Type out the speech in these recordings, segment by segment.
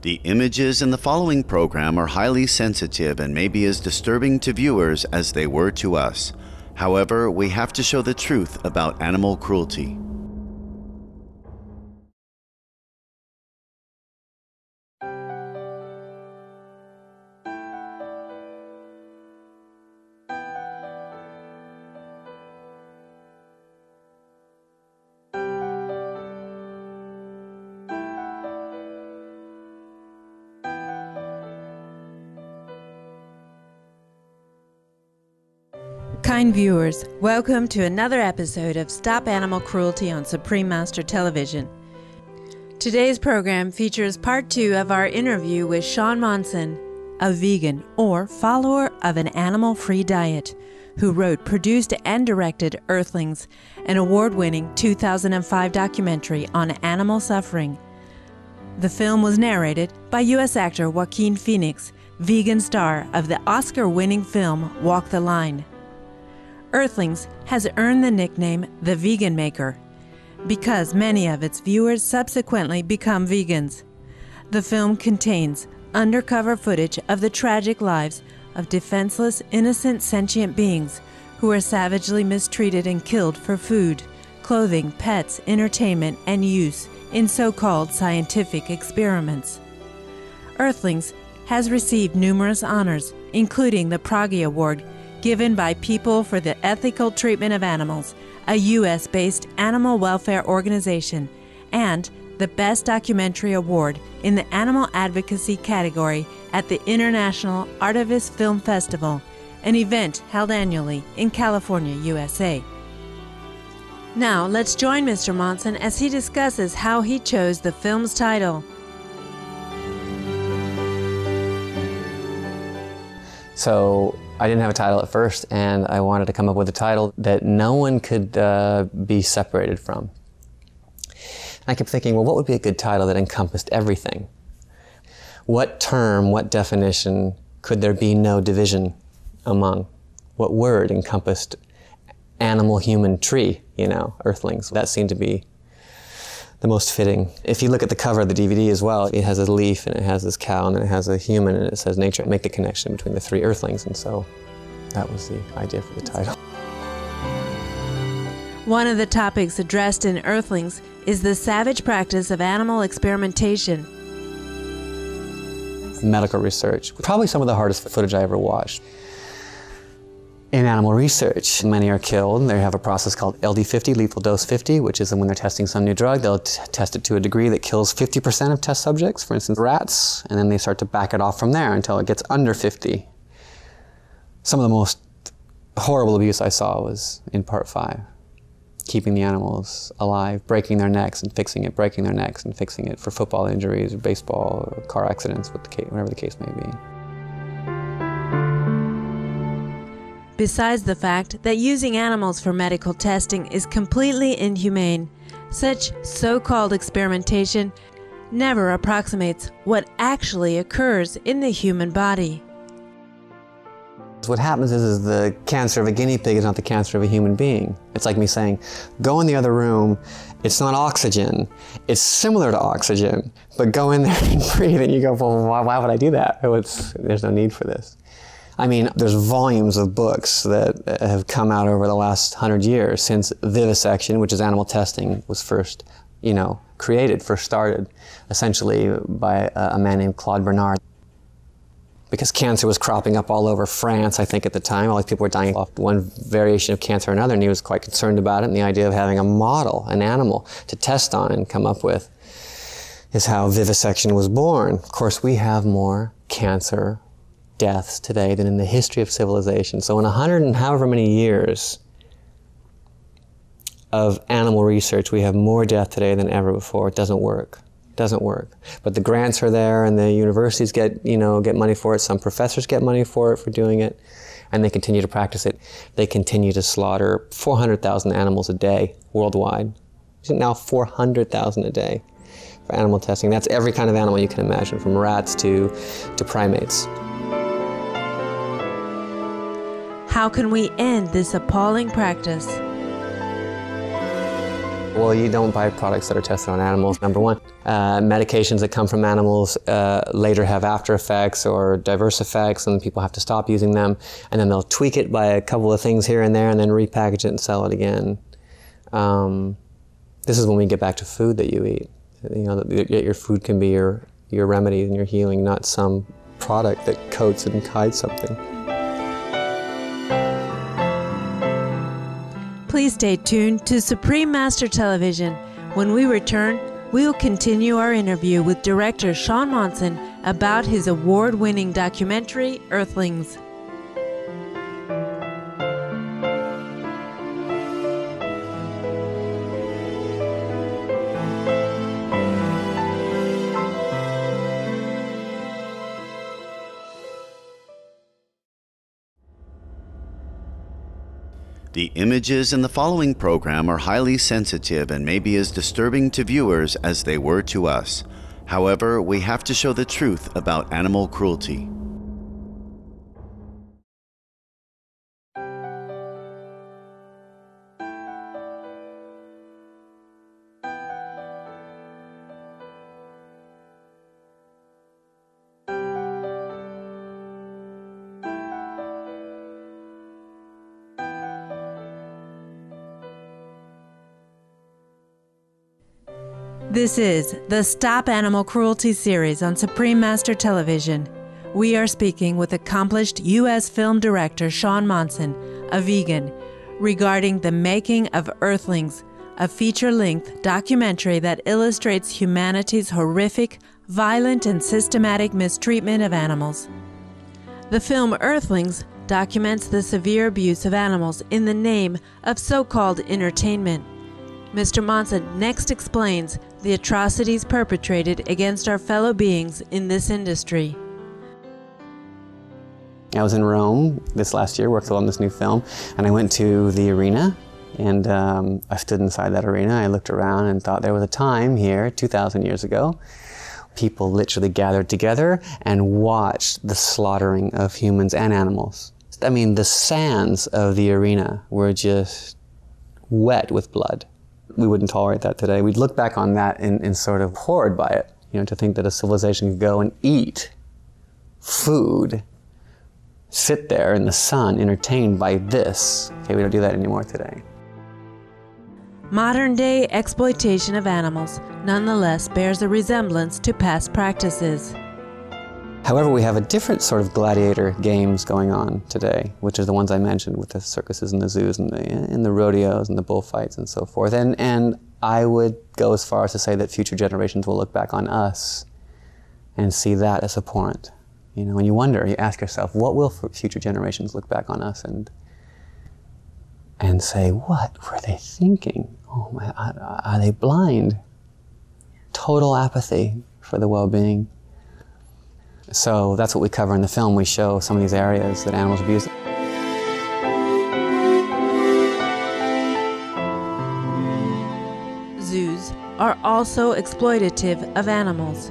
The images in the following program are highly sensitive and may be as disturbing to viewers as they were to us. However, we have to show the truth about animal cruelty. Kind viewers, welcome to another episode of Stop Animal Cruelty on Supreme Master Television. Today's program features part 2 of our interview with Shaun Monson, a vegan or follower of an animal-free diet, who wrote, produced, and directed Earthlings, an award-winning 2005 documentary on animal suffering. The film was narrated by U.S. actor Joaquin Phoenix, vegan star of the Oscar-winning film Walk the Line. Earthlings has earned the nickname The Vegan Maker because many of its viewers subsequently become vegans. The film contains undercover footage of the tragic lives of defenseless, innocent, sentient beings who are savagely mistreated and killed for food, clothing, pets, entertainment, and use in so-called scientific experiments. Earthlings has received numerous honors, including the Pragi Award, given by People for the Ethical Treatment of Animals, a U.S.-based animal welfare organization, and the Best Documentary Award in the Animal Advocacy category at the International Artivist Film Festival, an event held annually in California, USA. Now, let's join Mr. Monson as he discusses how he chose the film's title. So I didn't have a title at first, and I wanted to come up with a title that no one could be separated from. And I kept thinking, well, what would be a good title that encompassed everything? What term, what definition could there be no division among? What word encompassed animal-human tree, Earthlings? That seemed to be the most fitting. If you look at the cover of the DVD as well, it has a leaf and it has this cow and then it has a human and it says nature. Make the connection between the three Earthlings, and so that was the idea for the title. One of the topics addressed in Earthlings is the savage practice of animal experimentation. Medical research, probably some of the hardest footage I ever watched. In animal research, many are killed. They have a process called LD50, lethal dose 50, which is when they're testing some new drug, they'll test it to a degree that kills 50% of test subjects, for instance, rats, and then they start to back it off from there until it gets under 50. Some of the most horrible abuse I saw was in part 5. Keeping the animals alive, breaking their necks and fixing it, breaking their necks and fixing it for football injuries or baseball or car accidents, whatever the case may be. Besides the fact that using animals for medical testing is completely inhumane, such so-called experimentation never approximates what actually occurs in the human body. What happens is the cancer of a guinea pig is not the cancer of a human being. It's like me saying, go in the other room, it's not oxygen, it's similar to oxygen, but go in there and breathe, and you go, well, why would I do that? There's no need for this. I mean, there's volumes of books that have come out over the last 100 years since vivisection, which is animal testing, was first, first started, essentially by a man named Claude Bernard. Because cancer was cropping up all over France, I think, at the time. All these people were dying off one variation of cancer or another, and he was quite concerned about it. And the idea of having a model, an animal, to test on and come up with is how vivisection was born. Of course, we have more cancer deaths today than in the history of civilization. So in 100 and however many years of animal research, we have more death today than ever before. It doesn't work. It doesn't work. But the grants are there, and the universities get money for it. Some professors get money for it, for doing it, and they continue to practice it. They continue to slaughter 400,000 animals a day worldwide. Now 400,000 a day for animal testing. That's every kind of animal you can imagine, from rats to primates. How can we end this appalling practice? Well, you don't buy products that are tested on animals, number one. Medications that come from animals later have after effects or diverse effects, and people have to stop using them. And then they'll tweak it by a couple of things here and there and then repackage it and sell it again. This is when we get back to food that you eat. You know, your food can be your remedy and your healing, not some product that coats and hides something. Please stay tuned to Supreme Master Television. When we return, we will continue our interview with director Shaun Monson about his award-winning documentary, Earthlings. The images in the following program are highly sensitive and may be as disturbing to viewers as they were to us. However, we have to show the truth about animal cruelty. This is the Stop Animal Cruelty series on Supreme Master Television. We are speaking with accomplished U.S. film director Shaun Monson, a vegan, regarding the making of Earthlings, a feature-length documentary that illustrates humanity's horrific, violent, and systematic mistreatment of animals. The film Earthlings documents the severe abuse of animals in the name of so-called entertainment. Mr. Monson next explains the atrocities perpetrated against our fellow beings in this industry. I was in Rome this last year, worked on this new film, and I went to the arena, and I stood inside that arena. I looked around and thought there was a time here, 2,000 years ago, people literally gathered together and watched the slaughtering of humans and animals. I mean, the sands of the arena were just wet with blood. We wouldn't tolerate that today. We'd look back on that and sort of horrid by it, you know, to think that a civilization could go and eat food, sit there in the sun, entertained by this. Okay, we don't do that anymore today. Modern-day exploitation of animals nonetheless bears a resemblance to past practices. However, we have a different sort of gladiator games going on today, which are the ones I mentioned with the circuses and the zoos and the rodeos and the bullfights and so forth. And I would go as far as to say that future generations will look back on us and see that as abhorrent. You know, and you wonder, you ask yourself, what will future generations look back on us and say, what were they thinking? Oh my, are they blind? Total apathy for the well-being. So that's what we cover in the film. We show some of these areas that animals abuse. Zoos are also exploitative of animals.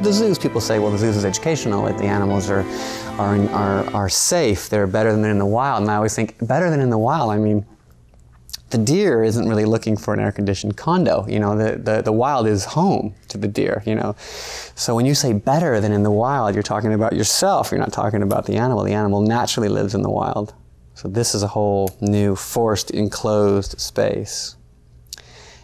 The zoos, people say, well, the zoos is educational, that the animals are safe, they're better than in the wild. And I always think, better than in the wild, I mean, the deer isn't really looking for an air-conditioned condo. You know, the wild is home to the deer, you know. So when you say better than in the wild, you're talking about yourself. You're not talking about the animal. The animal naturally lives in the wild. So this is a whole new forced, enclosed space.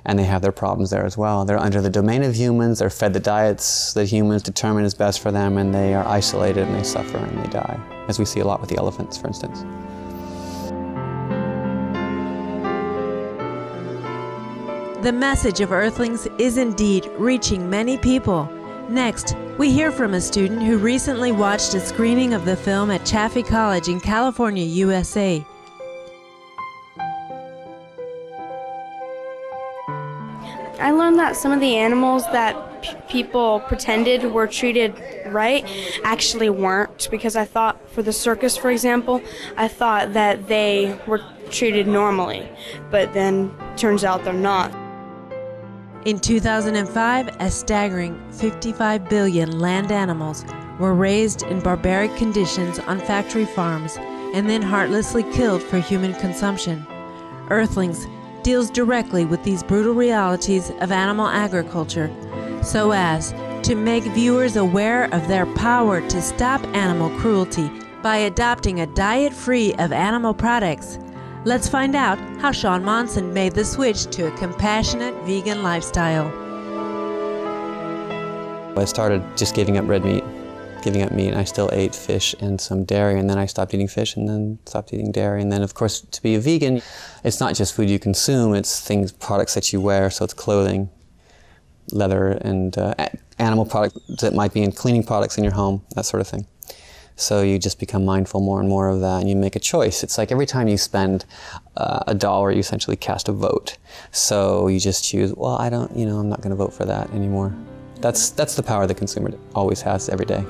And they have their problems there as well. They're under the domain of humans. They're fed the diets that humans determine is best for them, and they are isolated and they suffer and they die, as we see a lot with the elephants, for instance. The message of Earthlings is indeed reaching many people. Next, we hear from a student who recently watched a screening of the film at Chaffey College in California, USA. I learned that some of the animals that people pretended were treated right actually weren't, because I thought, for the circus, for example, I thought that they were treated normally, but then turns out they're not. In 2005, a staggering 55 billion land animals were raised in barbaric conditions on factory farms and then heartlessly killed for human consumption. Earthlings deals directly with these brutal realities of animal agriculture, so as to make viewers aware of their power to stop animal cruelty by adopting a diet free of animal products. Let's find out how Shaun Monson made the switch to a compassionate vegan lifestyle. I started just giving up red meat, giving up meat. I still ate fish and some dairy, and then I stopped eating fish and then stopped eating dairy. And then, of course, to be a vegan, it's not just food you consume, it's products that you wear, so it's clothing, leather, and animal products that might be in cleaning products in your home, that sort of thing. So you just become mindful more and more of that, and you make a choice. It's like every time you spend $1, you essentially cast a vote. So you just choose, well, I'm not going to vote for that anymore. That's the power the consumer always has every day.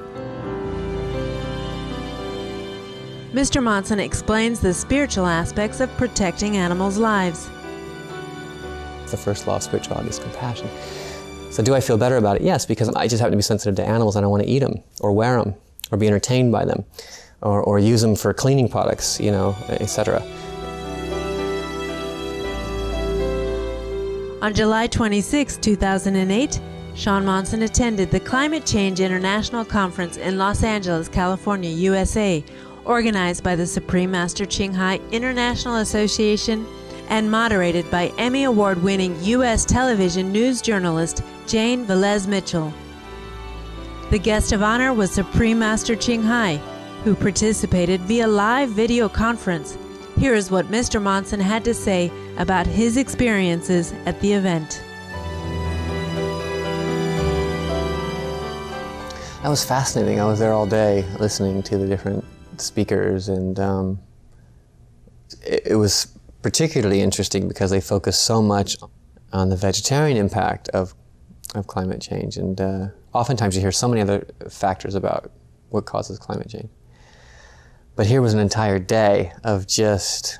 Mr. Monson explains the spiritual aspects of protecting animals' lives. The first law of spirituality is compassion. So do I feel better about it? Yes, because I just happen to be sensitive to animals and I want to eat them, or wear them, or be entertained by them, or use them for cleaning products, etc. On July 26, 2008, Shaun Monson attended the Climate Change International Conference in Los Angeles, California, USA, organized by the Supreme Master Ching Hai International Association and moderated by Emmy Award-winning U.S. television news journalist Jane Velez Mitchell. The guest of honor was Supreme Master Ching Hai, who participated via live video conference. Here is what Mr. Monson had to say about his experiences at the event. That was fascinating. I was there all day listening to the different speakers, and it was particularly interesting because they focused so much on the vegetarian impact of climate change, and oftentimes you hear so many other factors about what causes climate change. But here was an entire day of just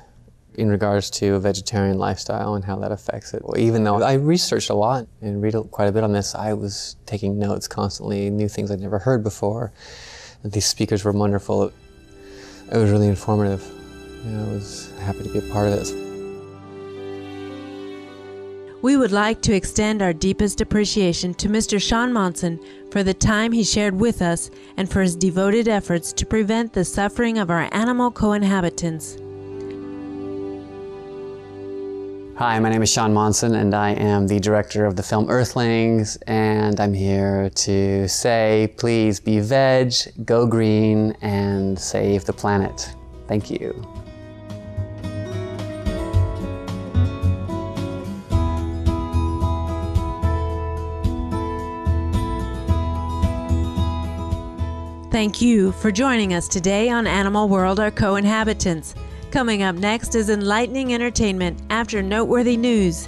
in regards to a vegetarian lifestyle and how that affects it. Even though I researched a lot and read quite a bit on this, I was taking notes constantly, new things I'd never heard before. These speakers were wonderful. It was really informative. I was happy to be a part of this. We would like to extend our deepest appreciation to Mr. Shaun Monson for the time he shared with us and for his devoted efforts to prevent the suffering of our animal co-inhabitants. Hi, my name is Shaun Monson, and I am the director of the film Earthlings, and I'm here to say, please be veg, go green, and save the planet. Thank you. Thank you for joining us today on Animal World, Our Co-Inhabitants. Coming up next is enlightening entertainment after noteworthy news.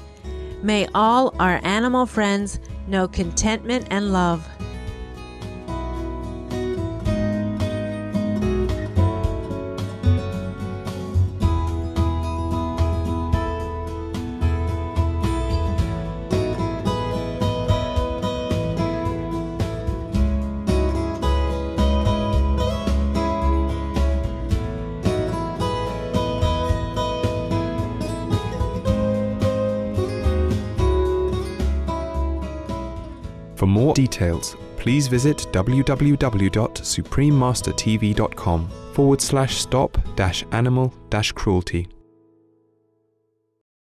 May all our animal friends know contentment and love. For more details, please visit www.suprememastertv.com/stop-animal-cruelty.